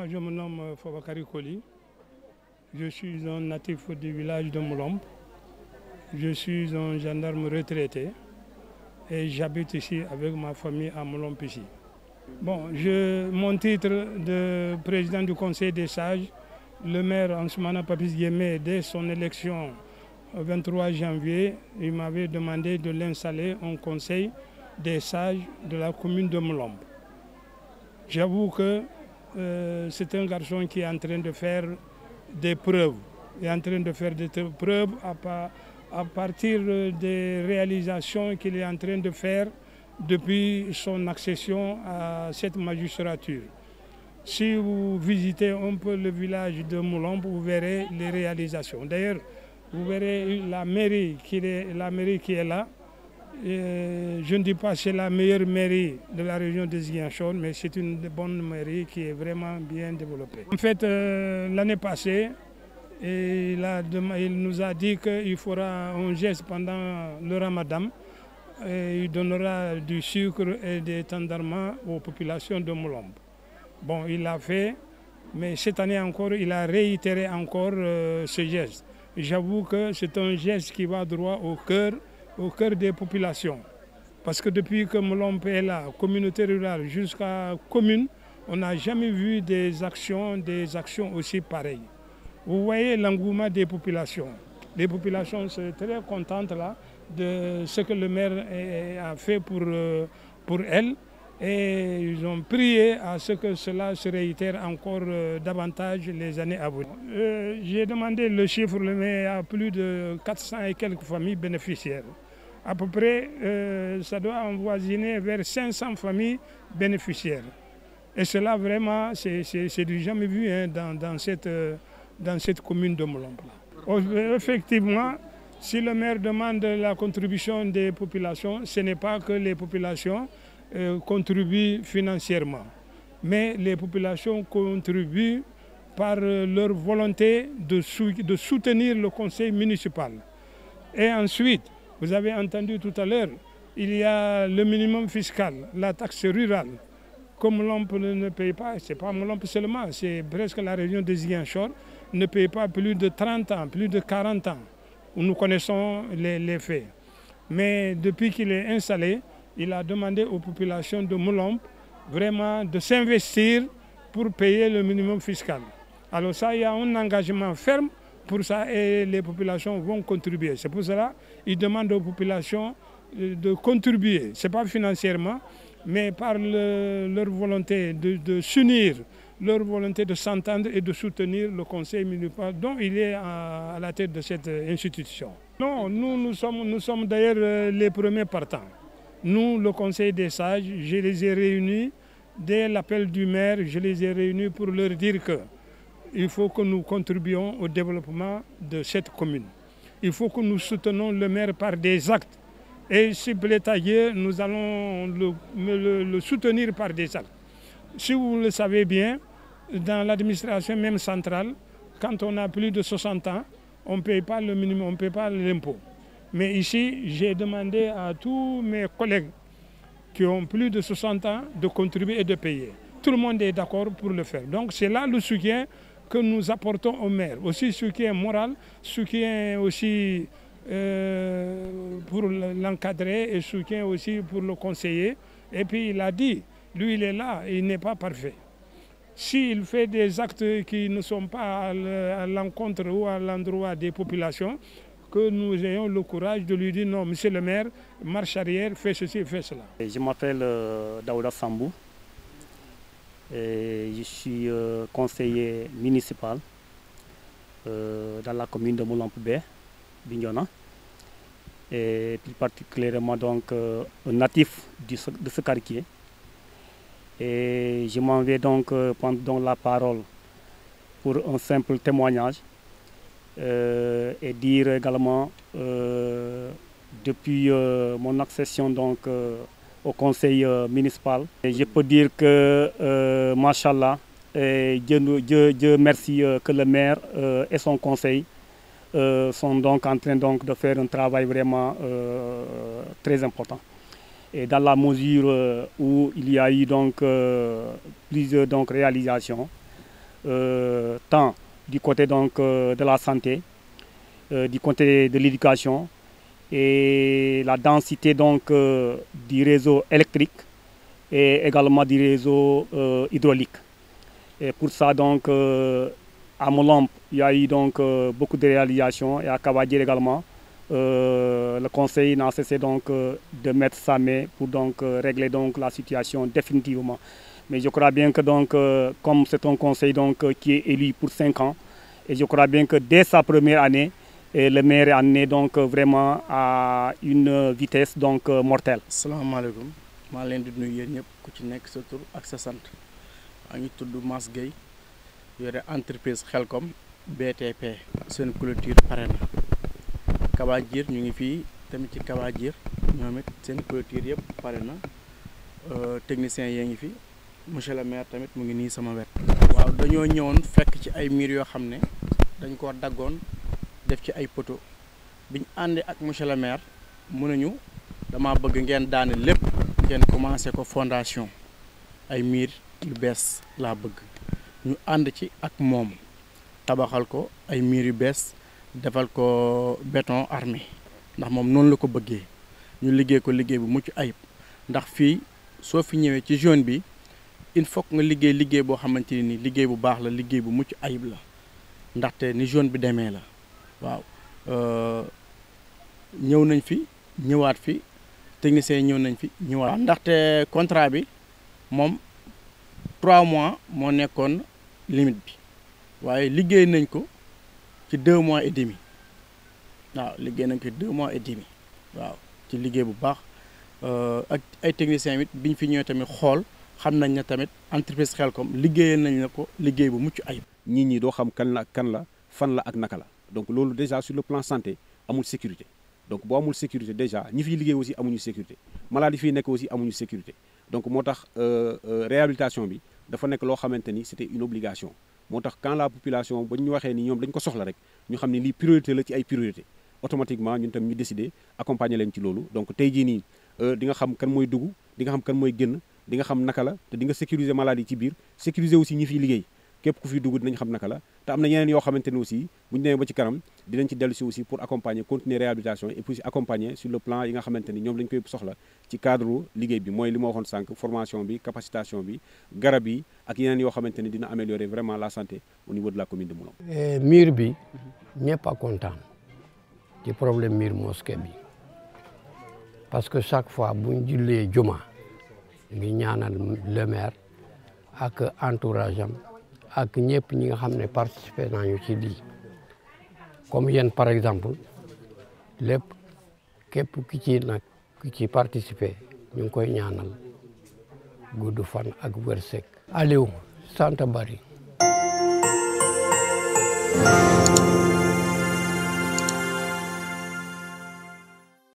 Moi, je me nomme Fabakary Koli. Je suis un natif du village de Moulombe. Je suis un gendarme retraité et j'habite ici avec ma famille à Moulombe ici. Bon, mon titre de président du Conseil des sages, le maire Ansoumana Papis Diémé, dès son élection le 23 janvier, il m'avait demandé de l'installer au Conseil des sages de la commune de Moulombe. J'avoue que c'est un garçon qui est en train de faire des preuves. Il est en train de faire des preuves à partir des réalisations qu'il est en train de faire depuis son accession à cette magistrature. Si vous visitez un peu le village de Moulombe, vous verrez les réalisations. D'ailleurs, vous verrez la mairie qui est là. Je ne dis pas que c'est la meilleure mairie de la région de Ziguinchor, mais c'est une bonne mairie qui est vraiment bien développée. En fait, l'année passée, il nous a dit qu'il fera un geste pendant le Ramadan. Et il donnera du sucre et des tendrements aux populations de Moulombe. Bon, il l'a fait, mais cette année encore, il a réitéré encore ce geste. J'avoue que c'est un geste qui va droit au cœur des populations. Parce que depuis que Moulombe est là, communauté rurale jusqu'à commune, on n'a jamais vu des actions aussi pareilles. Vous voyez l'engouement des populations. Les populations sont très contentes là de ce que le maire a fait pour elles. Et ils ont prié à ce que cela se réitère encore davantage les années à venir. J'ai demandé le chiffre, mais il y a plus de 400 et quelques familles bénéficiaires. À peu près, ça doit avoisiner vers 500 familles bénéficiaires. Et cela vraiment, c'est du jamais vu hein, dans cette commune de Moulombe. Effectivement, si le maire demande la contribution des populations, ce n'est pas que les populations contribuent financièrement, mais les populations contribuent par leur volonté de soutenir le conseil municipal. Et ensuite, vous avez entendu tout à l'heure, il y a le minimum fiscal, la taxe rurale. Comme Moulombe ne paye pas, ce n'est pas Moulombe seulement, c'est presque la région de Ziguinchor, ne paye pas plus de 30 ans, plus de 40 ans. Nous connaissons les faits. Mais depuis qu'il est installé, il a demandé aux populations de Moulombe vraiment de s'investir pour payer le minimum fiscal. Alors ça, il y a un engagement ferme pour ça et les populations vont contribuer. C'est pour cela qu'il demande aux populations de contribuer. Ce n'est pas financièrement, mais par leur volonté de s'unir, leur volonté de s'entendre et de soutenir le conseil municipal dont il est à la tête de cette institution. Non, nous sommes d'ailleurs les premiers partants. Nous, le conseil des sages, je les ai réunis dès l'appel du maire, je les ai réunis pour leur dire qu'il faut que nous contribuions au développement de cette commune. Il faut que nous soutenons le maire par des actes. Et si Blétaillé, nous allons le soutenir par des actes. Si vous le savez bien, dans l'administration même centrale, quand on a plus de 60 ans, on ne paye pas le minimum, on ne paye pas l'impôt. Mais ici, j'ai demandé à tous mes collègues qui ont plus de 60 ans de contribuer et de payer. Tout le monde est d'accord pour le faire. Donc c'est là le soutien que nous apportons au maire. Aussi soutien moral, soutien aussi pour l'encadrer et soutien aussi pour le conseiller. Et puis il a dit, lui il est là, il n'est pas parfait. S'il fait des actes qui ne sont pas à l'encontre ou à l'endroit des populations, que nous ayons le courage de lui dire non, monsieur le maire, marche arrière, fais ceci, fais cela. Je m'appelle Daouda Sambou et je suis conseiller municipal dans la commune de Moulombe, Bignona, et plus particulièrement donc un natif de ce quartier. Et je m'en vais donc prendre donc la parole pour un simple témoignage et dire également depuis mon accession donc au conseil municipal, et je peux dire que machallah, Dieu merci que le maire et son conseil sont donc en train donc de faire un travail vraiment très important. Et dans la mesure où il y a eu donc plusieurs donc réalisations, tant du côté donc de la santé, du côté de l'éducation et la densité donc du réseau électrique et également du réseau hydraulique. Et pour ça donc à Moulombe, il y a eu donc beaucoup de réalisations et à Kavadir également. Le conseil n'a cessé donc de mettre sa main pour donc régler donc la situation définitivement. Mais je crois bien que donc comme c'est un conseil donc qui est élu pour 5 ans, et je crois bien que dès sa première année, le maire est amené donc vraiment à une vitesse donc mortelle. Asalaamaaleykum maa leen di nuyu yéen ñëpp ku ci nekk sa tur ak sa sant maa ngi tudd Mass Gueye yore entreprise Khelcom BTP. seen clôture pare na Kavadir ñu ngi fii tamit ci Kavadir ñoom it seen clôture yëpp pare na technicien yee ngi fi monsieur le maire tamit mu ngi nii sama wet. waaw dañoo ñëwoon fekk ci ay murs yoo xam ne dañ ko daggoon def ci ay poteaux biñ àndee ak monsieur le maire mun nañu dama bëgg ngeen daane lépp ngeen commencé ko fondation ay murs yu bees laa bëgg ñu ànd ci ak moom tabaxal ko ay murs yu bees defal ko béton armé ndax moom noonu la ko bëggee ñu liggéey ko liggéey bu mucc ayib ndax fii soo fi ñëwee ci zone bi il faut que nga liggéey boo xamante ni liggéey bu baax la liggéey bu mucc ayib la ndaxte ni zone bi demee la waaw ñëw nañ fi ñëwaat fi techniciens yi ñëw nañ fi ñëwaat. ndaxte contrat bi moom 3 mois moo nekkoon limite bi waaye liggéey nañ ko ci 2 mois et demi waaw liggéey nañ ko ci 2 mois et demi waaw ci liggéey bu baax ak ay techniciens yi biñ fi ñëwee tamit xool xam nañ ne tamit entreprise Khelcom liggéeyal nañ la ko liggéey bu mucc ayib. nit ñi doo xam kan la fan la ak naka la donc loolu déjà sur le plan santé amul sécurité donc boo amul sécurité déjà ñi fiy liggéey aussi amuñu sécurité malade yi fiy nekk aussi amuñu sécurité donc moo tax réhabilitation bi dafa nekk loo xamante ni c'était une obligation moo tax quand la population ba ñu waxee ni ñoom dañ ko soxla rek ñu xam ne lii priorité la ci ay priorité automatiquement ñun tam ñu décider accompagner leen ci loolu donc tey jii nii di nga xam kan mooy dugg di nga xam kan mooy génn di nga xam naka la te di nga sécuriser malade yi ci biir sécuriser aussi ñi fiy liggéey képp ku fi dugg dinañ xam naka la te am na yeneen yoo xamante ne aussi bu ñu demee ba ci kanam dinañ ci dellu si aussi pour accompagner continuer réhabilitation et puis accompagner sur le plan yi nga xamante ni ñoom lañ koy soxla ci cadre liggéey bi mooy li ma waxoon sànq formation bi capacitation bi garab yi ak yeneen yoo xamante ni dina améliorer vraiment la santé au niveau de la commune de Moulombe. mur bi ñëpp a kontaan ci problème mur mosquée bi parce que chaque fois bu ñu jullee juma ngi ñaanal le maire ak entourage am ak ñëpp ñi nga xam ne participé nañu ci lii comme yéen par exemple lépp képp ki ci participé ñu ngi koy ñaanal gudd fan ak wërsëg. Aliou sant bari.